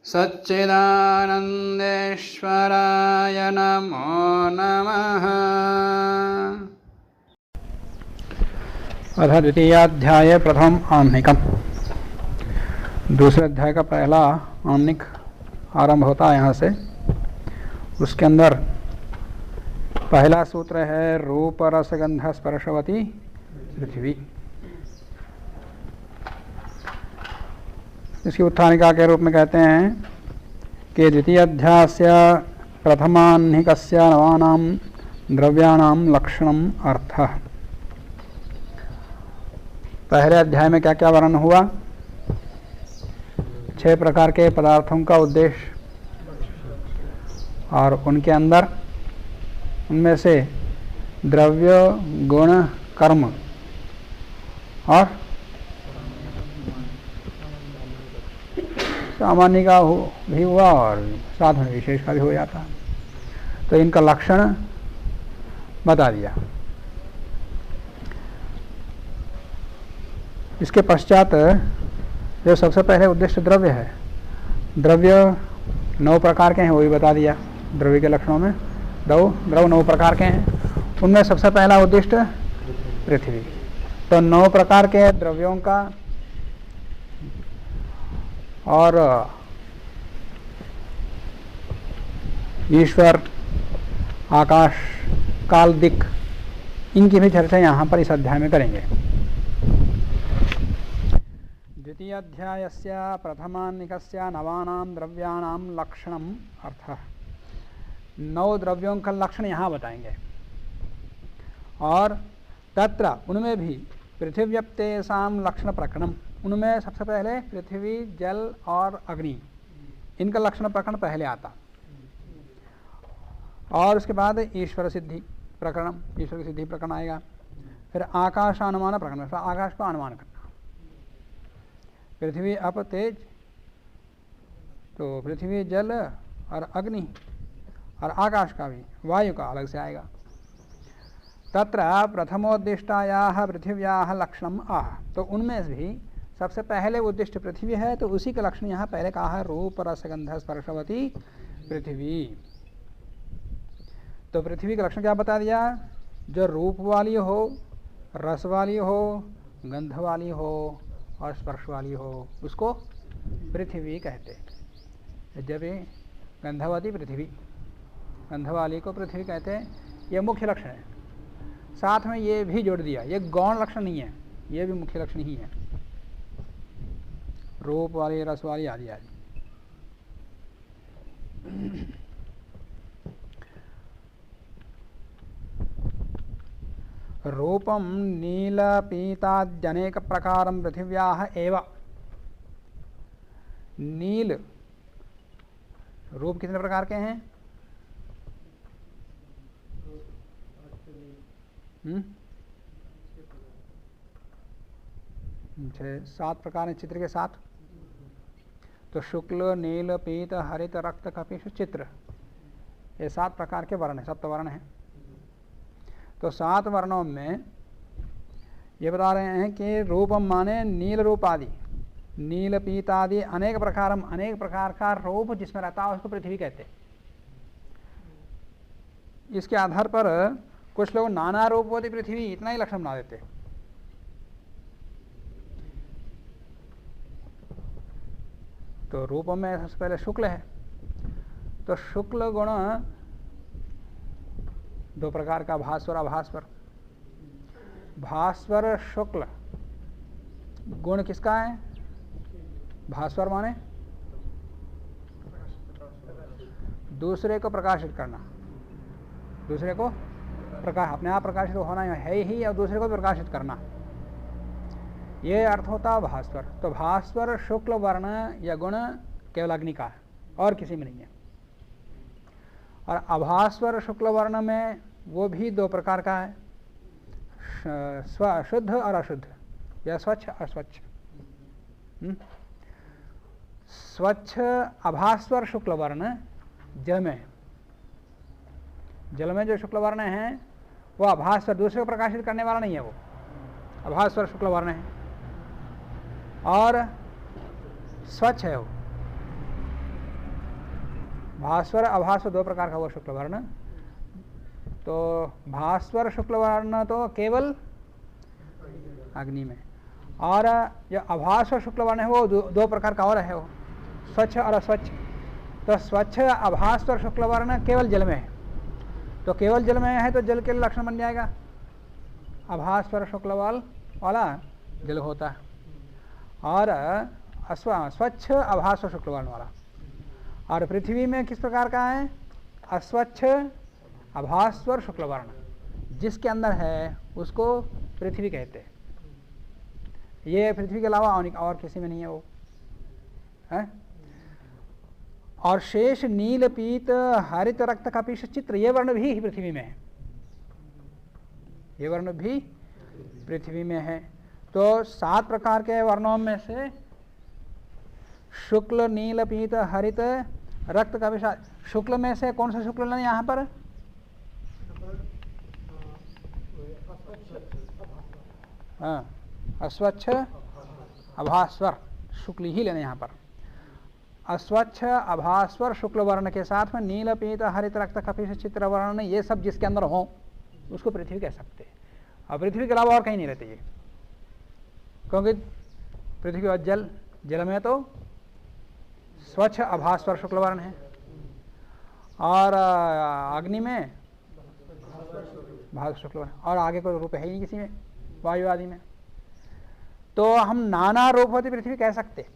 सच्चिदानन्देश्वराय नमो नमः। अथ द्वितीयाध्याय प्रथम आह्निकम। दूसरे अध्याय का पहला आह्निक आरंभ होता है यहाँ से। उसके अंदर पहला सूत्र है रूप रसगंध स्पर्शवती पृथ्वी। इसकी उत्थानिका के रूप में कहते हैं कि द्वितीयाध्यायस्य प्रथमाह्निकस्य नवानां द्रव्याणां लक्षणम् अर्थः। पहले अध्याय में क्या क्या वर्णन हुआ? 6 प्रकार के पदार्थों का उद्देश्य और उनके अंदर उनमें से द्रव्य, गुण, कर्म और सामान्य का भी हुआ और साथ में विशेष का भी हो जाता। तो इनका लक्षण बता दिया। इसके पश्चात जो सबसे पहले उद्देश्य द्रव्य है, द्रव्य 9 प्रकार के हैं, वो भी बता दिया। द्रव्य के लक्षणों में द्रव 9 प्रकार के हैं। उनमें सबसे पहला उद्देश्य पृथ्वी। तो 9 प्रकार के द्रव्यों का और ईश्वर, आकाश, काल, दिक्, इनकी भी चर्चा यहाँ पर इस अध्याय में करेंगे। द्वितीयाध्यायस्य प्रथमाह्निकस्य नवानां द्रव्याणां लक्षणम् अर्थः। 9 द्रव्यों का लक्षण यहाँ बताएंगे। और तत्र उनमें भी पृथिव्यप्तेषां लक्षण प्रकरणम्, उनमें सबसे पहले पृथ्वी, जल और अग्नि, इनका लक्षण प्रकरण पहले आता। और उसके बाद ईश्वर सिद्धि प्रकरण, ईश्वर की सिद्धि प्रकरण आएगा। फिर आकाश अनुमान प्रकरण, फिर आकाश का अनुमान करना। पृथ्वी, अप, तेज, तो पृथ्वी, जल और अग्नि और आकाश का भी, वायु का अलग से आएगा। तत्र प्रथमोद्दिष्टायाः पृथिव्याः लक्षणम् आह। तो उनमें भी सबसे पहले उद्दिष्ट पृथ्वी है, तो उसी का लक्षण यहाँ पहले कहा है रूप रसगंध स्पर्शवती पृथ्वी। तो पृथ्वी का लक्षण क्या बता दिया? जो रूप वाली हो, रस वाली हो, गंध वाली हो और स्पर्श वाली हो, उसको पृथ्वी कहते हैं। जब ये गंधवती पृथ्वी, गंध वाली को पृथ्वी कहते हैं। यह मुख्य लक्षण है। साथ में ये भी जोड़ दिया, ये गौण लक्षण नहीं है, ये भी मुख्य लक्षण ही है। रूप वाली, रस वाली आदि आदि। रूपम नील पीताद्यनेक प्रकारं पृथिव्याः एव। नील रूप कितने प्रकार के हैं? 7 प्रकार हैं चित्र के 7। तो शुक्ल, नील, पीत, हरित, रक्त, कपिश, चित्र, ये 7 प्रकार के वर्ण हैं, सप्तवर्ण हैं। तो 7 वर्णों में ये बता रहे हैं कि रूपम माने नील रूप आदि, नील, पीत आदि अनेक प्रकारम, अनेक प्रकार का रूप जिसमें रहता है उसको पृथ्वी कहते हैं। इसके आधार पर कुछ लोग नाना रूपवती पृथ्वी इतना ही लक्षण बना देते। तो रूप में सबसे पहले शुक्ल है। तो शुक्ल गुण 2 प्रकार का, भास्वर, अभास्वर। भास्वर शुक्ल गुण किसका है? भास्वर माने दूसरे को प्रकाशित करना, दूसरे को प्रकाश, अपने आप प्रकाशित होना है ही और दूसरे को प्रकाशित करना, ये अर्थ होता है भास्वर। तो भास्वर शुक्ल वर्ण या गुण केवल अग्नि का है और किसी में नहीं है। और अभास्वर शुक्ल वर्ण में वो भी 2 प्रकार का है, शुद्ध और अशुद्ध, या स्वच्छ अस्वच्छ। स्वच्छ अभास्वर शुक्ल वर्ण जल में, जल में जो शुक्ल वर्ण है वो अभास्वर, दूसरे को प्रकाशित करने वाला नहीं है, वो अभास्वर शुक्ल वर्ण है। और स्वच्छ है वो, भास्वर अभास्वर दो प्रकार का हुआ शुक्ल वर्ण। तो भास्वर शुक्ल वर्ण तो केवल अग्नि में, और जो अभास्वर शुक्ल वर्ण है वो दो प्रकार का और है, वो स्वच्छ और अस्वच्छ। तो स्वच्छ अभास्वर शुक्ल वर्ण केवल जल में है, तो केवल जल में है तो जल के लक्षण बन जाएगा, अभास्वर शुक्ल वाला जल होता है, और स्वच्छ अभास्वर शुक्ल वर्ण वाला। और पृथ्वी में किस प्रकार का है? अस्वच्छ अभास्वर शुक्ल वर्ण, जिसके अंदर है उसको पृथ्वी कहते हैं। ये पृथ्वी के अलावा और किसी में नहीं है वो है। और शेष नील पीत हरित रक्त कपिश चित्र, ये वर्ण भी पृथ्वी में है, ये वर्ण भी पृथ्वी में है। तो 7 प्रकार के वर्णों में से शुक्ल नील पीत हरित रक्त कपिश, शुक्ल में से कौन सा शुक्ल लेना यहाँ पर? हाँ, अस्वच्छ अभास्वर शुक्ल ही लेना यहाँ पर। अस्वच्छ अभास्वर शुक्ल वर्ण के साथ में नील पीत हरित रक्त कपिश चित्र वर्ण, ये सब जिसके अंदर हो उसको पृथ्वी कह सकते हैं। और पृथ्वी के अलावा और कहीं नहीं रहते ये, क्योंकि पृथ्वी और जल में तो स्वच्छ अभास्वर शुक्ल वर्ण है, और अग्नि में भास्वर शुक्ल वर्ण, और आगे कोई रूप है ही नहीं किसी में, वायु आदि में। तो हम नाना रूपवती पृथ्वी कह सकते,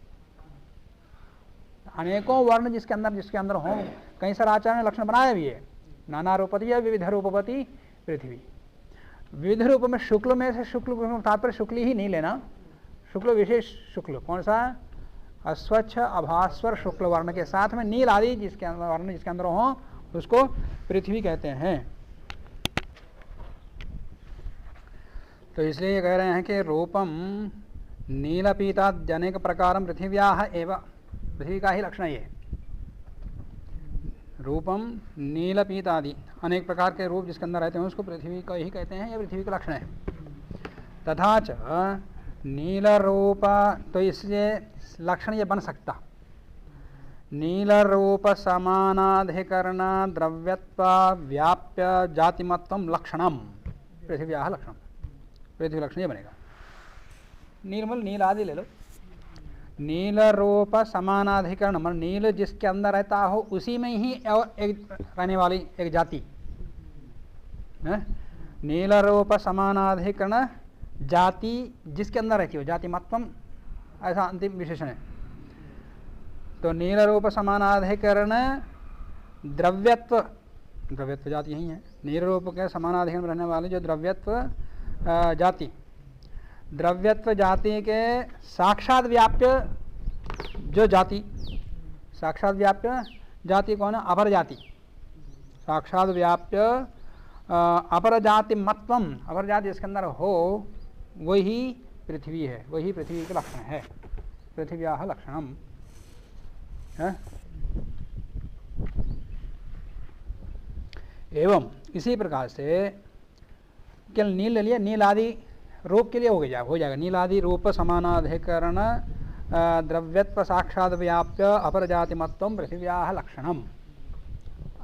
अनेकों वर्ण जिसके अंदर हों। कई सारे आचार्य ने लक्षण बनाया भी है, नाना रूपवती या विविध रूपवती पृथ्वी। विविध रूप में शुक्ल में से शुक्ल तात्पर्य शुक्ल ही नहीं लेना, शुक्ल विशेष शुक्ल कौन सा? अस्वच्छ अभास्वर शुक्ल वर्ण के साथ में नील आदि जिसके अंदर वर्ण जिसके अंदर हो उसको पृथ्वी कहते हैं। तो इसलिए ये कह रहे हैं कि रूपम नीलपीताद अनेक प्रकारम पृथिव्याः एव, पृथ्वी का ही लक्षण ये, रूपम नीलपीतादि अनेक प्रकार के रूप जिसके अंदर रहते हैं उसको पृथ्वी का ही कहते हैं, ये पृथ्वी का लक्षण है। तथा च नील रूप, तो इसलिए लक्षण ये बन सकता, नील रूप समानाधिकरण द्रव्यत्व व्याप्य जातिमत्वम लक्षणम पृथिव्याः लक्षणम, पृथ्वी लक्षण ये बनेगा। नीलमल नील आदि ले लो, नील रूप समानाधिकरण मतलब नील जिसके अंदर रहता हो उसी में ही एक रहने वाली एक जाति है। नील रूप समानाधिकरण जाति जिसके अंदर रहती हो, जाति मत्वम ऐसा अंतिम विशेषण है। तो नील रूप समानाधिकरण द्रव्यत्व, द्रव्यत्व जाति यही है, नील रूप के समानाधिकरण रहने वाले जो द्रव्यत्व जाति, द्रव्यत्व जाति के साक्षात व्याप्य जो जाति, साक्षात व्याप्य जाति कौन है? अपर जाति, साक्षात व्याप्य अपर जाति मत्वम, अपर जाति जिसके अंदर हो वही पृथ्वी है, वही पृथ्वी का लक्षण है, पृथिव्याः लक्षणम है। एवं इसी प्रकार से केवल नील ले लिया, नील आदि रूप के लिए हो जाएगा नील आदि रूप समानाधिकरण द्रव्यत्व साक्षात व्याप्य अपर जाति मत्वम पृथिव्याः लक्षणम,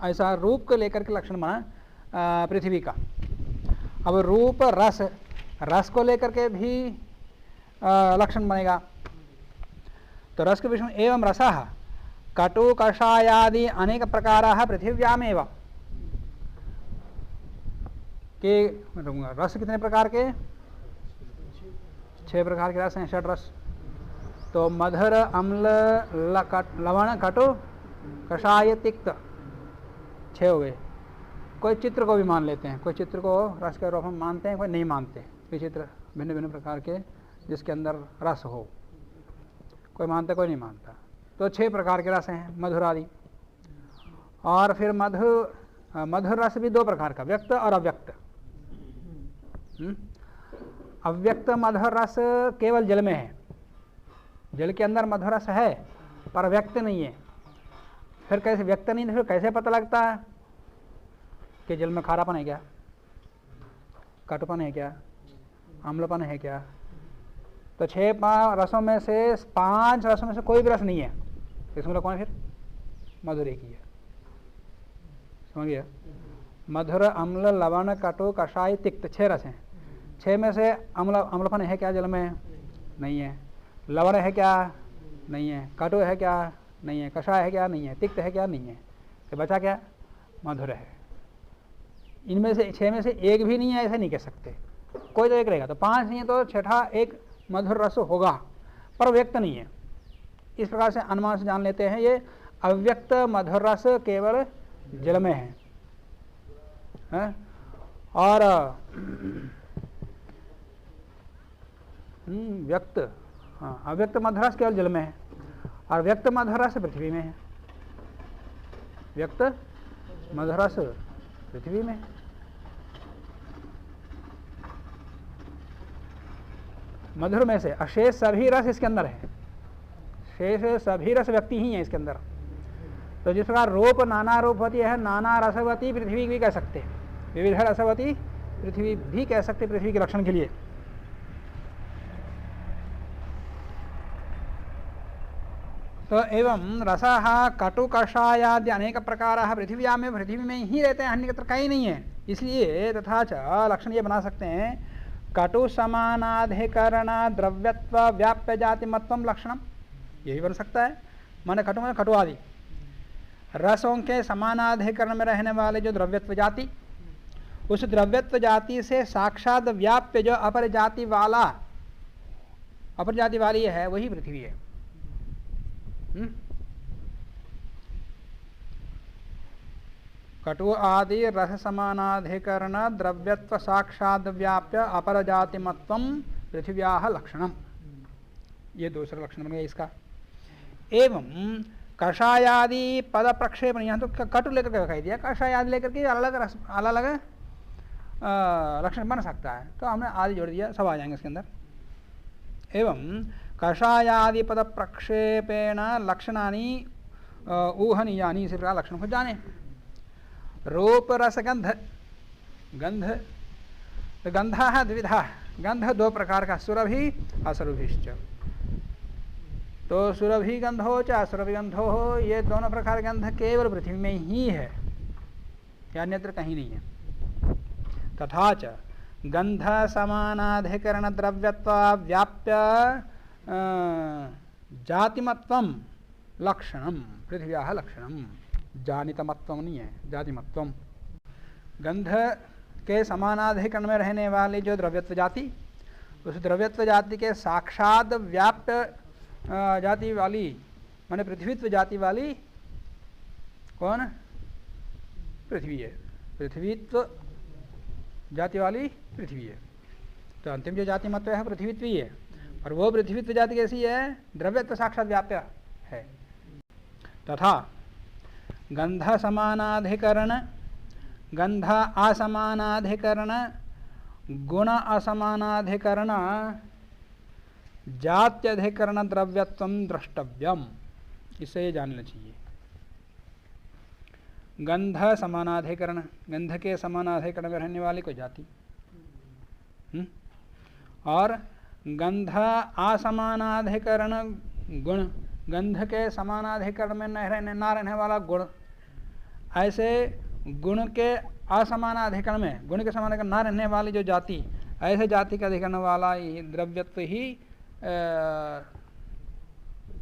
ऐसा रूप को लेकर के लक्षण बना पृथ्वी का। अब रूप रस, रस को लेकर के भी लक्षण बनेगा। तो रस के विषय में एवं रसः कटु कषायादि अनेक प्रकाराः पृथिव्यामेव, के रस कितने प्रकार के? 6 प्रकार के रस हैं, 6 रस। तो मधुर अम्ल लवण कटु कषाय तिक्त 6 हो गए। कोई चित्र को भी मान लेते हैं, कोई चित्र को रस के रूप में मानते हैं, कोई नहीं मानते। कोई चित्र भिन्न भिन्न प्रकार के जिसके अंदर रस हो, कोई मानता कोई नहीं मानता। तो 6 प्रकार के रस हैं मधुर आदि। और फिर मधुर रस भी 2 प्रकार का, व्यक्त और अव्यक्त। अव्यक्त मधुर रस केवल जल में है, जल के अंदर मधुर रस है पर व्यक्त नहीं है। फिर कैसे व्यक्त नहीं, फिर कैसे पता लगता है कि जल में खारापन है क्या, कटुपन है क्या, अम्लपन है क्या? तो 6 रसों में से 5 रसों में से कोई भी रस नहीं है, इसमें कौन है फिर? मधुर एक ही है। समझ गया? मधुर, अम्ल, लवण, कटु, कषाय, तिक्त, 6 रस हैं। 6 में से अम्लपन है क्या जल में? नहीं है। लवण है क्या? नहीं है। कटु है क्या? नहीं है। कषाय है क्या? नहीं है। तिक्त है क्या? नहीं है। तो बचा क्या? मधुर है। इनमें से 6 में से एक भी नहीं है ऐसे नहीं कह सकते, कोई तो एक रहेगा। तो 5 नहीं है तो छठा एक मधुर रस होगा, पर व्यक्त नहीं है। इस प्रकार से अनुमान से जान लेते हैं ये अव्यक्त मधुर रस केवल जल में है। और व्यक्त, हाँ, अव्यक्त मधुर रस केवल जल में है और व्यक्त मधुर रस पृथ्वी में है। व्यक्त मधुर रस पृथ्वी में। मधुर में से अशेष सभी रस इसके अंदर है, शेष सभी रस व्यक्ति ही है इसके अंदर। तो जिस प्रकार रूप नाना रूपवती है, नाना रसवती पृथ्वी भी कह सकते हैं, विविध रसवती पृथ्वी भी कह सकते पृथ्वी के लक्षण के लिए। तो एवं रसः कटु कषायादि अनेक प्रकाराः पृथिव्या में, पृथ्वी में ही रहते हैं, अन्यत्र कहीं नहीं है। इसलिए तथा च लक्षण ये बना सकते हैं कटु समानाधिकरण द्रव्यत्व व्याप्य जाति मत्वम लक्षणम, यही बन सकता है। माने कटु में कटु आदि रसों के समानाधिकरण में रहने वाले जो द्रव्यत्व जाति, उस द्रव्यत्व जाति से साक्षात व्याप्य जो अपर जाति वाली है वही पृथ्वी है। कटु आदि रस समानाधिकरण द्रव्यत्व साक्षात व्याप्य अपर जातिमत्वम पृथिव्याः लक्षणम, ये दूसरा लक्षण बन गया इसका। एवं कषायादि पद प्रक्षेपण, यहाँ तो कटु लेकर के दिखाई दिया, कषायादि लेकर के अलग अलग लक्षण बन सकता है, तो हमने आदि जोड़ दिया, सब आ जाएंगे इसके अंदर। एवं कषायादि पद प्रक्षेपेण लक्षणानि ऊहनीयानि, इसी प्रकार लक्षण को जाने। रूप रस गंध, गंधा द्विधा, गंध 2 प्रकार का, सुरभि असुरभिश्च। तो सुरभि गंध हो चाहे असुरभि गंध हो, ये दोनों प्रकार गंध केवल पृथ्वी में ही है, या अन्यत्र कहीं नहीं है। तथा च गंध समानाधिकरण द्रव्यत्व व्याप्य जातिमत्वम लक्षणम पृथ्व्याः लक्षणम, जानितमत्वम नहीं है, जातिमत्वम। गंध के समानाधिकरण में रहने वाली जो द्रव्यत्व जाति, उस द्रव्यत्व जाति के साक्षात व्याप्य जाति वाली माने पृथ्वीत्व जाति वाली कौन? पृथ्वी है। पृथ्वीत्व जाति वाली पृथ्वी है। तो अंतिम जो जाति मत है पृथ्वीत्व ही है, और वो पृथ्वीत्व जाति कैसी है? द्रव्यत्व साक्षात व्याप्य है। तथा गंध समानाधिकरण, गंध असमानाधिकरण, गुण असमानाधिकरण, जात्यधिकरण द्रव्यत्वम द्रष्टव्यम, इससे ये जानना चाहिए। गंध समानाधिकरण, गंध के समानाधिकरण में रहने वाली कोई जाति, और गंध असमानाधिकरण गुण, गंध के समानाधिकरण में ना रहने वाला गुण। ऐसे गुण के असमानाधिकरण में, गुण के समानाधिकरण ना रहने वाली जो जाति, ऐसे जाति का अधिकरण वाला द्रव्यत्व ही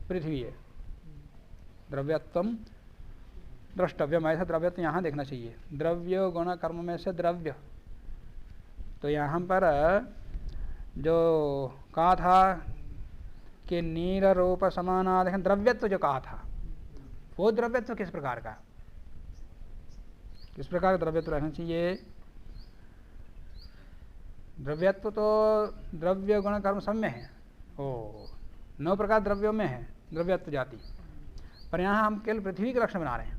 पृथ्वी है। द्रव्यत्वम द्रष्टव्यम, ऐसा द्रव्यत्व यहाँ देखना चाहिए। द्रव्य गुण कर्म में से द्रव्य, तो यहाँ पर जो कहा था कि नील रूप समानाधिकरण द्रव्यत्व जो कहा था, वो द्रव्यत्व किस प्रकार का, किस प्रकार का द्रव्यत्व रहना चाहिए? द्रव्यत्व तो द्रव्य गुण कर्म सब में है, 9 प्रकार द्रव्यों में है द्रव्यत्व जाति, पर यहाँ हम केवल पृथ्वी के लक्षण बना रहे हैं।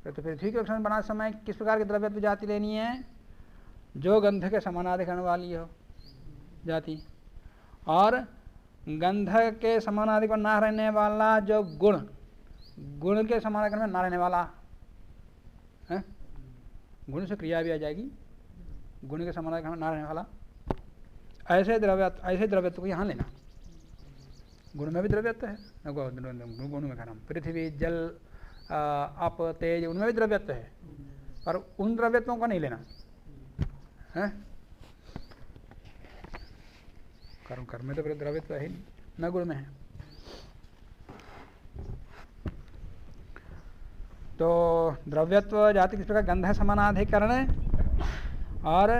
तो पृथ्वी के लक्षण बनाते समय किस प्रकार की द्रव्यत्व जाति लेनी है? जो गंध के समानाधिकरण वाली हो जाति, और गंध के समानाधिकरण ना रहने वाला जो गुण, गुण के समानाधिकरण में ना रहने वाला है, गुण से क्रिया भी आ जाएगी, गुण के समानाधिकरण में ना रहने वाला, ऐसे द्रव्यत्व को यहाँ लेना। गुण में भी द्रव्यत्व है, गुण में कह रहा हूँ, पृथ्वी जल अप तेज उनमें भी द्रव्यत्व है, पर उन द्रव्यत्वों को नहीं लेना है। कर्म में तो फिर द्रव्यत्व है नहीं, न गुण में है। तो द्रव्यत्व जाति किस प्रकार, गंध समानाधिकरण, और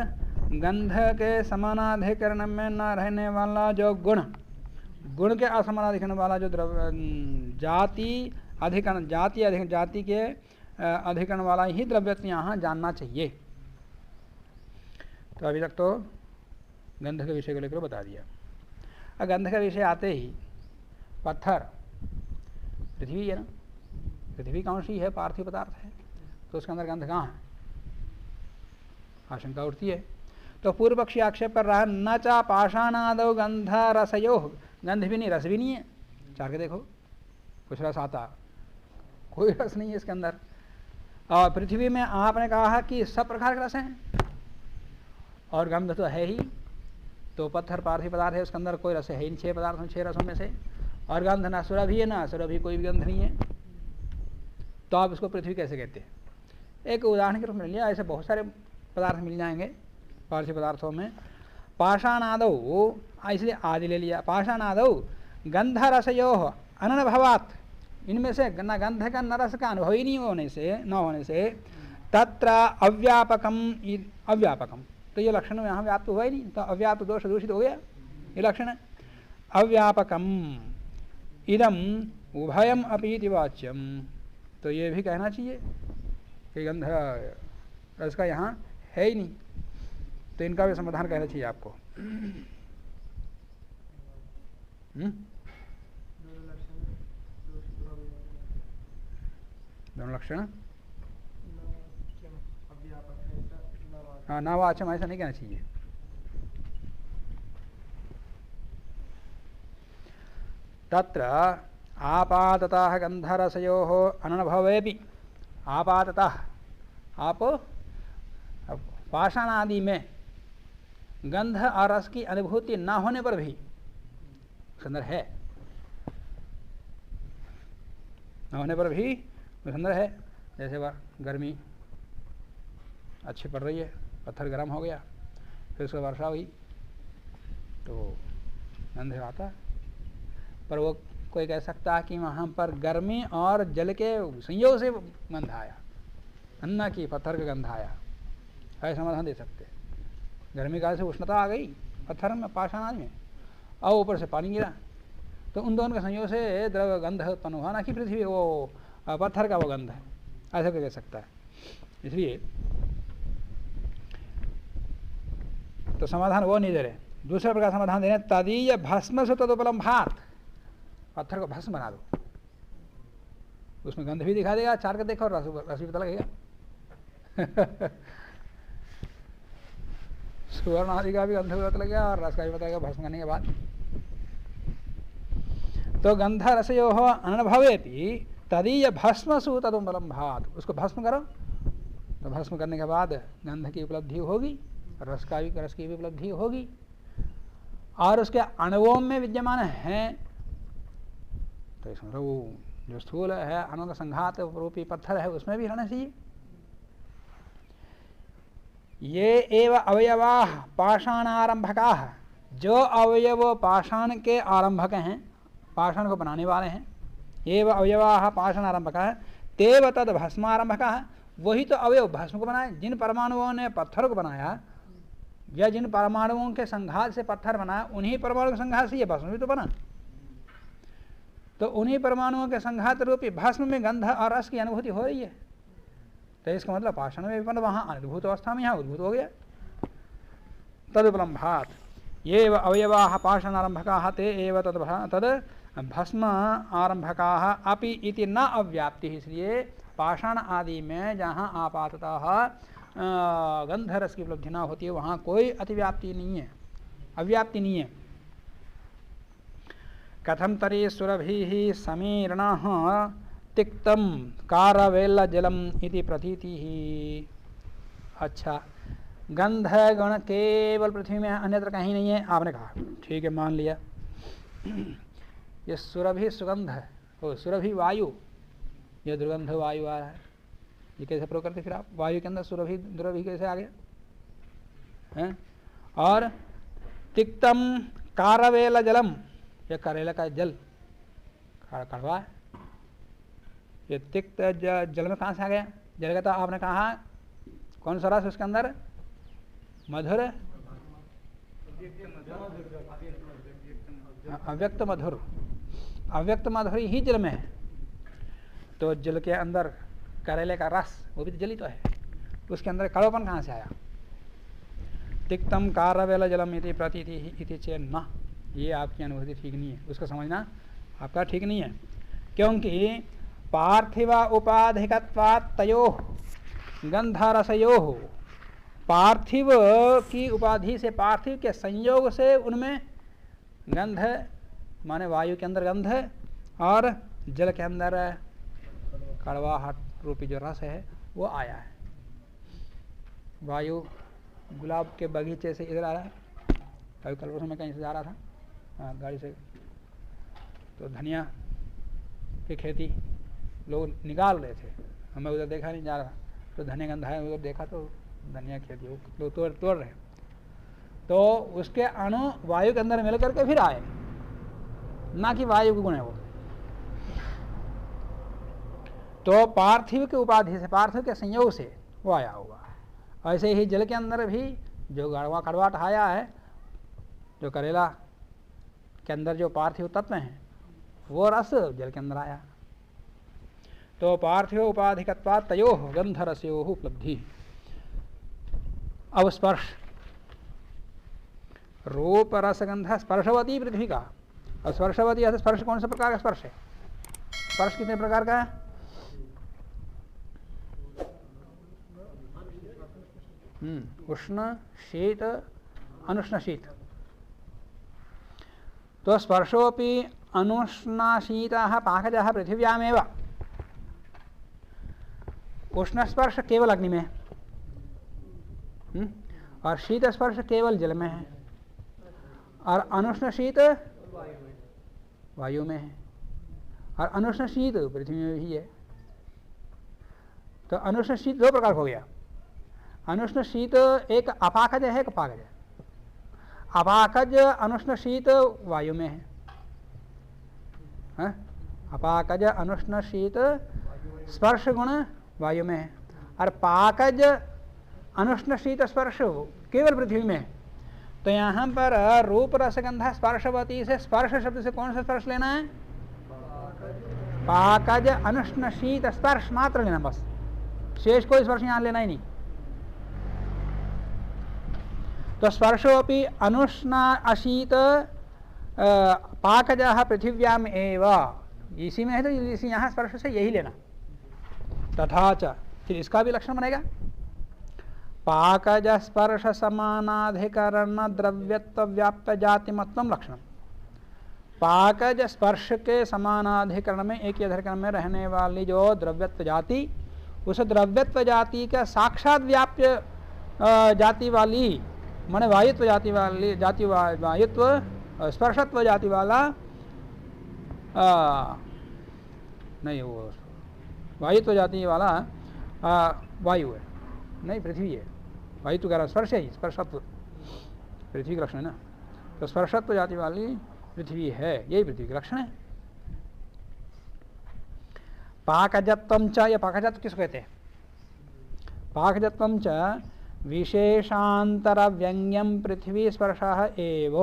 गंध के समानाधिकरण में न रहने वाला जो गुण, गुण के असमानाधिकरण वाला जो जाति अधिकरण, जाति के अधिकरण वाला ही द्रव्यत्व यहाँ जानना चाहिए। तो अभी तक तो गंध के विषय को लेकर बता दिया। अब गंध का विषय आते ही पत्थर, पृथ्वी है ना, पृथ्वी कौन सी है, पार्थिव पदार्थ है, तो उसके अंदर गंध कहाँ है, आशंका उठती है। तो पूर्व पक्षी आक्षेप कर रहा है, न चा पाषाणादौ गंध रसयो, गंध भी नहीं रस भी नहीं है। चार के देखो, कुछ रस आता, कोई रस नहीं है इसके अंदर। और पृथ्वी में आपने कहा कि सब प्रकार के रस हैं और गंध तो है ही, तो पत्थर पार्थिव पदार्थ है, उसके अंदर कोई रस है इन 6 पदार्थों 6 रसों में से, और गंध ना सुरभि है ना सुरभि, कोई भी गंध नहीं है, तो आप इसको पृथ्वी कैसे कहते हैं। एक उदाहरण के रूप में लिया, ऐसे बहुत सारे पदार्थ मिल जाएंगे पार्थिव पदार्थों में। पाषाणादौ, इसलिए आदि ले लिया, पाषाणादौ गंध रसयो अननुभवात्, इनमें से न गंध का न रस का अनुभव ही नहीं होने से तत्र अव्यापकम, अव्यापकम, तो ये लक्षण यहाँ व्याप्त हुआ ही नहीं, तो अव्याप्त दोष दूषित हो गया, ये लक्षण है। अव्यापकम इदम उभयम अपीति वाच्यम, तो ये भी कहना चाहिए कि गंध रस का यहाँ है ही नहीं, तो इनका भी समाधान कहना चाहिए आपको। दोनों लक्षण, हाँ, ना वाचम ऐसा नहीं कहना चाहिए। तत्र आपाततः गंधरसयोः अननुभवेपि, आपाततः, आप पाषाण आदि में गंध और रस की अनुभूति ना होने पर भी उसके अंदर है, न होने पर भी उसके अंदर है। जैसे वह गर्मी अच्छी पड़ रही है, पत्थर गर्म हो गया, फिर उसको वर्षा हुई तो गंध आता है, पर वो कोई कह सकता है कि वहाँ पर गर्मी और जल के संयोग से गंध आया, अन्ना की पत्थर का गंध आया, ऐसा समाधान दे सकते। गर्मी काल से उष्णता आ गई पत्थर में, पाषाण में, और ऊपर से पानी गिरा, तो उन दोनों के संयोग से द्रव गंध उत्पन्न हुआ, ना कि पृथ्वी वो पत्थर का वो गंध है, ऐसा कह सकता है। इसलिए तो समाधान वो नहीं दे रहे, दूसरे प्रकार समाधान दे रहे, तदीय भस्म से तदुपलम्भात, पत्थर को भस्म बना दो, उसमें गंध भी दिखा देगा, चार के देखो और रस भी पता लगेगा। सुवर्ण आदि का भी गंध पता लगेगा और रस का भी पता लगेगा भस्म करने के बाद। तो गंध रसयो अनुभवेति तदीय भस्मसु तदुपलम्भात, उसको भस्म करो, तो भस्म करने के बाद गंध की उपलब्धि होगी, रस की भी उपलब्धि होगी, और उसके अणुओं में विद्यमान है, तो इसमें वो जो स्थूल है अणु का संघात रूपी पत्थर है उसमें भी रहना चाहिए। ये एव अवयवा पाषाणारंभका, जो अवयव पाषाण के आरंभक हैं, पाषाण को बनाने वाले हैं, एव अवयवा पाषाणारंभका तेव तद भस्मारंभका, वही तो अवयव भस्म को बनाए। जिन परमाणुओं ने पत्थर को बनाया या जिन परमाणुओं के संघात से पत्थर बना, उन्हीं परमाणु के संघात से ये भस्म भी तो बना, तो उन्हीं परमाणुओं के संघात रूपी भस्म में गंध और रस की अनुभूति हो रही है, तो इसका मतलब पाषाण में विपन्न वहाँ अनुभूत अवस्था में यहाँ उद्भूत हो गया। तदुपलम्भात ये अवयवाः पाषाणारंभकाः ते एव तद भस्म आरंभकाः अपि इति न अव्याप्ति, इसलिए पाषाण आदि में जहाँ आपाततः गंध रस की उपलब्धि न होती है वहाँ कोई अतिव्याप्ति नहीं है, अव्याप्ति नहीं है। कथम तरी सुरभिः समीरणः तिक्तम कारवेल जलम इति प्रतीति। अच्छा, गंध गुण केवल पृथ्वी में अन्यत्र कहीं नहीं है, आपने कहा ठीक है, मान लिया। ये सुरभि सुगंध है, वो सुरभि वायु, ये दुर्गंध वायु आ रहा है, ये कैसे प्रयोग करते फिर आप? वायु के अंदर सुरभि दुरभि कैसे आ गया है? और तिक्तम कारवेल जलम, ये करेला का जल कड़वा है, ये तिक्त जल में कहाँ से आ गया? जल का तो आपने कहा कौन सा रस उसके अंदर? मधुर, अव्यक्त मधुर, अव्यक्त मधुर ही जल में है। तो जल के अंदर करेले का रस, वो भी तो जल ही तो है, उसके अंदर कड़वापन कहाँ से आया? तिक्तम कारवेल जलम इति प्रतीति इति चेन न, ये आपकी अनुभूति ठीक नहीं है, उसको समझना आपका ठीक नहीं है। क्योंकि पार्थिव उपाधिकत्वात् तयोः गंधरसयोः, पार्थिव की उपाधि से, पार्थिव के संयोग से उनमें गंध माने वायु के अंदर गंध और जल के अंदर कड़वाहट रूपी जो रस है वो आया है। वायु गुलाब के बगीचे से इधर आ रहा है, कभी कल परसों में कहीं से जा रहा था गाड़ी से, तो धनिया की खेती लोग निकाल रहे थे, हमें उधर देखा नहीं जा रहा, तो धनिया गंधा है, उधर देखा तो धनिया खेती लोग तोड़ रहे, तो उसके अणु वायु के अंदर मिल करके फिर आए, ना कि वायु के गुण है वो। तो पार्थिव के उपाधि से, पार्थिव के संयोग से वो आया होगा। ऐसे ही जल के अंदर भी जो कड़वाहट आया है, जो करेला के अंदर जो पार्थिव तत्व हैं वो रस जल के अंदर आया। तो पार्थिव उपाधिकत्वात् तयोः गंधरसयोः उपलब्धि। अब स्पर्श, रूप रसगंध स्पर्शवती पृथ्वी का। अब स्पर्शवती है, स्पर्श कौन सा प्रकार का स्पर्श है? स्पर्श कितने प्रकार का है? उष्ण शीत अनुष्ण शीत। तो स्पर्शोपि अनुष्णाशीतः पाकजः पृथिव्यामेव। उष्ण स्पर्श केवल अग्नि में है, और शीत स्पर्श केवल जल में है, और अनुष्ण शीत वायु में है, और अनुष्ण शीत पृथ्वी में भी है। तो अनुष्ण शीत दो प्रकार हो गया। अनुष्ण शीत एक अपाकज है, एक पाकज है। अपाकज अनुष्ण शीत वायु में है, अपाकज अनुष्ण शीत स्पर्श गुण वायु में है, और पाकज अनुष्ण शीत स्पर्श केवल पृथ्वी में है। तो यहाँ पर रूप रसगंधा स्पर्शवती से, स्पर्श शब्द से कौन सा स्पर्श लेना है? पाकज अनुष्ण शीत स्पर्श मात्र लेना, बस शेष कोई स्पर्श यहाँ लेना ही नहीं। तो स्पर्शोपि अनुष्णा अशीत पाकजः पृथिव्याम एव, इसी में है, तो इसी यहाँ स्पर्श से यही लेना। तथा च, फिर इसका भी लक्षण बनेगा पाकज स्पर्श समानाधिकरण द्रव्यत्व व्याप्त जातिमत्वम लक्षण। पाकज स्पर्श के समानाधिकरण में, एक ही अधिकरण में रहने वाली जो द्रव्यत्व जाति, उस द्रव्यत्व जाति का साक्षात व्याप्य जाति वाली, माने वायुत्व जाति वाली, जाति वायुत्व स्पर्शत्व जाति वाला नहीं, वो वायुत्व जाति वाला वायु है, नहीं पृथ्वी है। वायुत्व कह रहा स्पर्श है, स्पर्शत्व पृथ्वी का लक्षण है ना। तो स्पर्शत्व जाति वाली पृथ्वी है, यही पृथ्वी का लक्षण है। पाकजत्वम च, या पाकजत्व किसको कहते हैं? पाकजत्वम च विशेषांतर व्यंग्यम पृथ्वी स्पर्शः एव।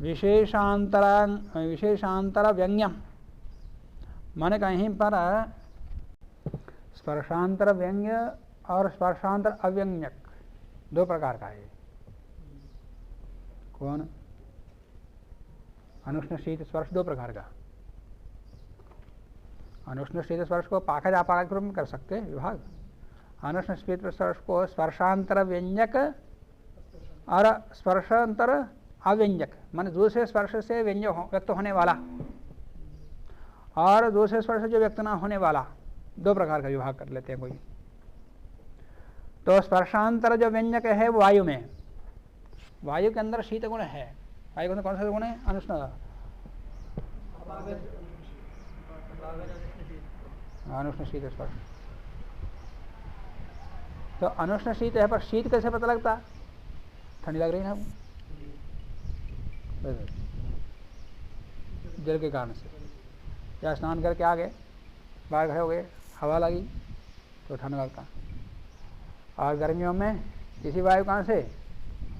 विशेषांतर व्यंग्यम माने कहीं पर स्पर्शांतर व्यंग्य और स्पर्शांतर अव्यंग्यक दो प्रकार का है। कौन? अनुष्ण शीत स्पर्श दो प्रकार का। अनुष्ण शीत स्पर्श को पाकज अपाकज के रूप में कर सकते हैं विभाग। अनुष्ण शीत स्पर्श को स्पर्शांतर व्यंजक और स्पर्शांतर अव्यंजक, माने दूसरे स्पर्श से व्यक्त होने वाला और दूसरे स्पर्श से जो व्यक्त ना होने वाला, दो प्रकार का विभाग कर लेते हैं कोई। तो स्पर्शांतर जो व्यंजक है वो वायु में, वायु के अंदर शीत गुण है। वायु के अंदर कौन सा गुण है? अनुष्ण अनुष्ण शीत स्पर्श। तो अनुष्ण शीत है, पर शीत कैसे पता लगता? ठंडी लग रही ना जल के कारण से, या स्नान करके आ गए, बाहर खड़े हो गए, हवा लगी तो ठंड लगता। और गर्मियों में किसी वायु कारण से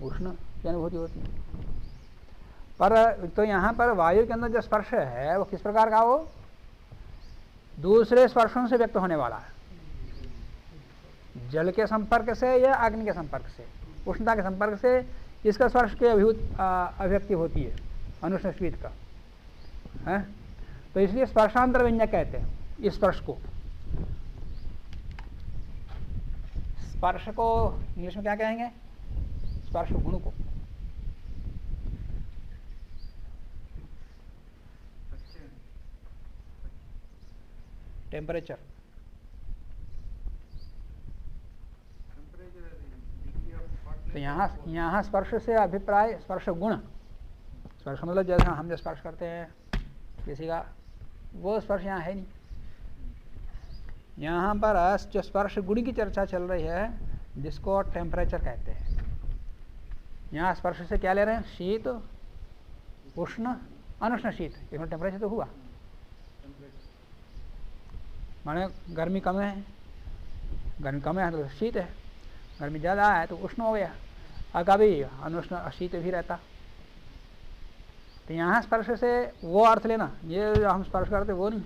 उष्ण की अनुभूति होती है। पर तो यहाँ पर वायु के अंदर जो स्पर्श है वो किस प्रकार का? वो दूसरे स्पर्शों से व्यक्त होने वाला है। जल के संपर्क से या अग्नि के संपर्क से, उष्णता के संपर्क से इसका स्पर्श की अभिव्यक्ति होती है अनुष्ण शीत का है। तो इसलिए स्पर्शांतर व्यंजक कहते हैं इस स्पर्श को। स्पर्श को इंग्लिश में क्या कहेंगे? स्पर्श गुण को। टेम्परेचर, तो यहाँ स्पर्श से अभिप्राय स्पर्श गुण। स्पर्श मतलब जैसा हम जो स्पर्श करते हैं किसी का, वो स्पर्श यहाँ है नहीं। यहाँ पर जो स्पर्श गुण की चर्चा चल रही है जिसको टेम्परेचर कहते हैं। यहाँ स्पर्श से क्या ले रहे हैं? शीत, उष्ण, अनुष्ण शीत। इसमें टेम्परेचर तो हुआ, माने गर्मी कम है, गर्मी कम है तो शीत है, गर्मी ज़्यादा है तो उष्ण हो गया, और कभी अनुष्ण शीत भी रहता। तो यहाँ स्पर्श से वो अर्थ लेना, ये जो हम स्पर्श करते वो नहीं।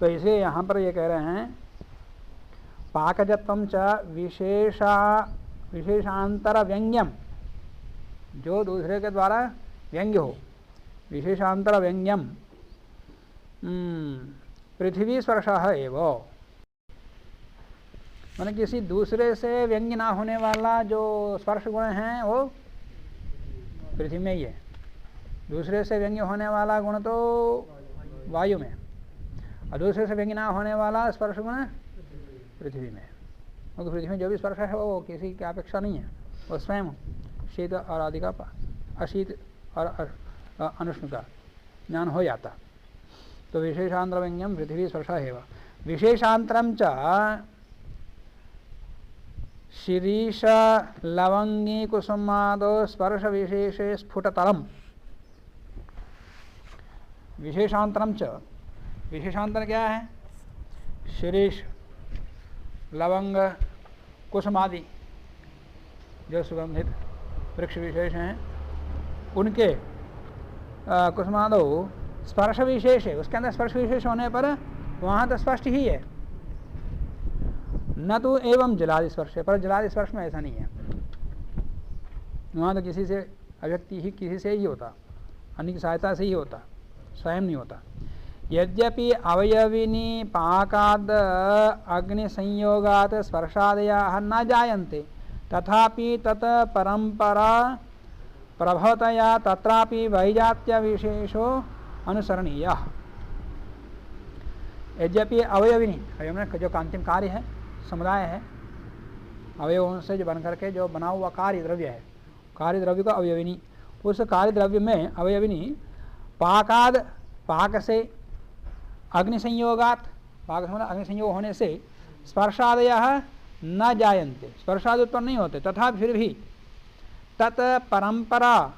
तो इसलिए यहाँ पर ये कह रहे हैं पाकजत्वं च विशेषांतर व्यंग्यम, जो दूसरे के द्वारा व्यंग्य हो, विशेषांतर व्यंग्यम पृथ्वी स्पर्श एवं, माने किसी दूसरे से व्यंग्य ना होने वाला जो स्पर्श गुण है वो पृथ्वी में ही है। दूसरे से व्यंग्य होने वाला गुण तो वायु में, और दूसरे से व्यंग्य ना होने वाला स्पर्श गुण पृथ्वी में। क्योंकि पृथ्वी में जो भी स्पर्श है वो किसी की अपेक्षा नहीं है, वो स्वयं शीत और आदि का, अशीत और अनुष्ण का ज्ञान हो जाता। तो विशेषांतर व्यंग्यम पृथ्वी स्पर्श एव। विशेषांतरम च शिरीष लवंगी कुसुमादो स्पर्श विशेषे स्फुटतरम। विशेषांतरम च, विशेषांतर क्या है? शिरीष, लवंग, कुसुमादि जो सुगंधित वृक्ष विशेष हैं, उनके कुसुमादो स्पर्श विशेष है। उसके अंदर स्पर्श विशेष होने पर वहाँ तो स्पष्ट ही है, न तो एवं जलादि स्पर्श है, पर जलादि स्पर्श में ऐसा नहीं है। वहाँ तो किसी से अभिव्यक्ति ही किसी से ही होता, अन्य की सहायता से ही होता, स्वयं नहीं होता। यद्यपि अवयविनी पाकाद अग्नि संयोगात स्पर्शादयाः न जायन्ते, तथापि तत् परंपरा प्रभवतया तत्रापि वैजात्य विशेषो अनुसरणीयः। यद्यपि अवयविनी, अवयव में जो कांतिम कार्य है, समुदाय है, अवयवों से जो बन करके जो बना हुआ कार्य द्रव्य है, कार्य द्रव्य को अवयविनी, उस कार्य द्रव्य में अवयविनी पाकाद, पाक से, अग्नि संयोगात, पाक से अग्नि संयोग होने से स्पर्शादयः न जायन्ते, स्पर्शादि उत्पन्न नहीं होते, तथा फिर भी तत् परंपरा,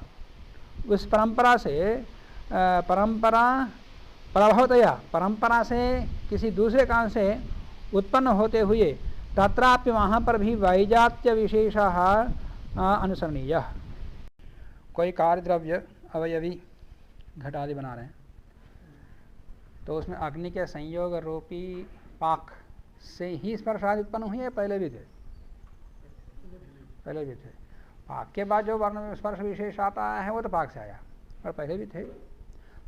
उस परंपरा से, परंपरा प्रभवतया, परंपरा से किसी दूसरे कारण से उत्पन्न होते हुए, तत्रापि वहाँ पर भी वैजात्य विशेषः अनुसरणीयः। कोई कार्य द्रव्य अवयवी घट आदि बना रहे हैं, तो उसमें अग्नि के संयोग रूपी पाक से ही स्पर्श आदि उत्पन्न हुए हैं, पहले भी थे? पहले भी थे। पाक के बाद जो वर्ण में स्पर्श विशेष आता है वो तो पाक से आया, और पहले भी थे।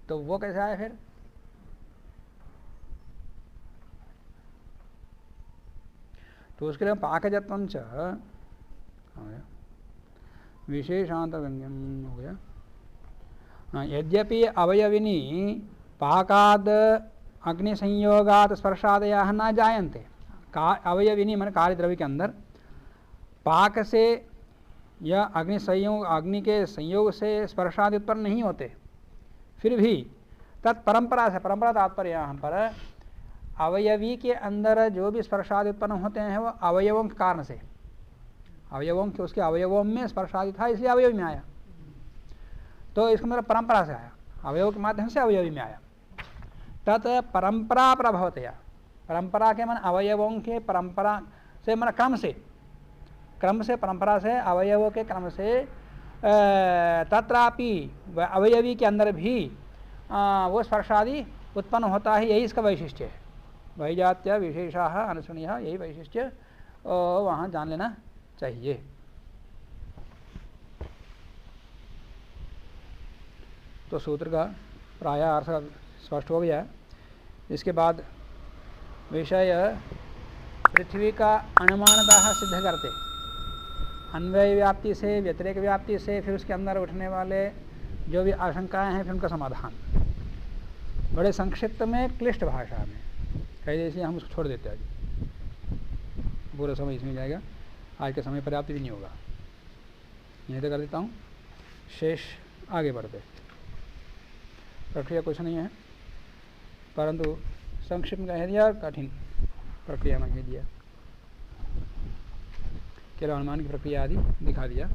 तो वो कैसे आया फिर? तो उसके लिए पाकजत्वं च विशेषांतर व्यंग्यम हो गया। यद्यपि अवयविनी पाकाद अग्नि संयोगात स्पर्शादयाः न जायन्ते, अवयविनी मन कार्य द्रव्य के अंदर पाक से या अग्नि के संयोग से स्पर्शादि उत्पन्न नहीं होते, फिर भी तत्परंपरा से, परंपरा तात्पर्य यहाँ पर अवयवी के अंदर जो भी स्पर्शादि उत्पन्न होते हैं वो अवयवों के कारण से, अवयवों के, उसके अवयवों में स्पर्शादि था इसलिए अवयवी में आया। तो इसका मतलब परंपरा से आया, अवयव के माध्यम से अवयवी में आया। तत् परंपरा प्रभवतया, परंपरा के मन अवयवों के परंपरा से मन क्रम से, क्रम से, परंपरा से, अवयवों के क्रम से तत्रापि अवयवी के अंदर भी वो स्पर्शादि उत्पन्न होता है, यही इसका वैशिष्ट्य है। वैजात्य विशेषाः अनुसरणीय, यही वैशिष्ट्य वहाँ जान लेना चाहिए। तो सूत्र का प्राय अर्थ स्पष्ट हो गया। इसके बाद विषय पृथ्वी का अनुमानतः सिद्ध करते, अन्वय व्याप्ति से, व्यतिरेक व्याप्ति से, फिर उसके अंदर उठने वाले जो भी आशंकाएं हैं, फिर उनका समाधान बड़े संक्षिप्त में, क्लिष्ट भाषा में कह दे, इसलिए हम उसको छोड़ देते हैं। आज पूरा समय इसमें जाएगा, आज का समय पर्याप्त भी नहीं होगा, यहीं तक कर देता हूँ। शेष आगे बढ़ते। प्रक्रिया कुछ नहीं है, परंतु संक्षिप्त कह दिया, कठिन प्रक्रिया में कह दिया, केवल अनुमान की प्रक्रिया आदि दिखा दिया।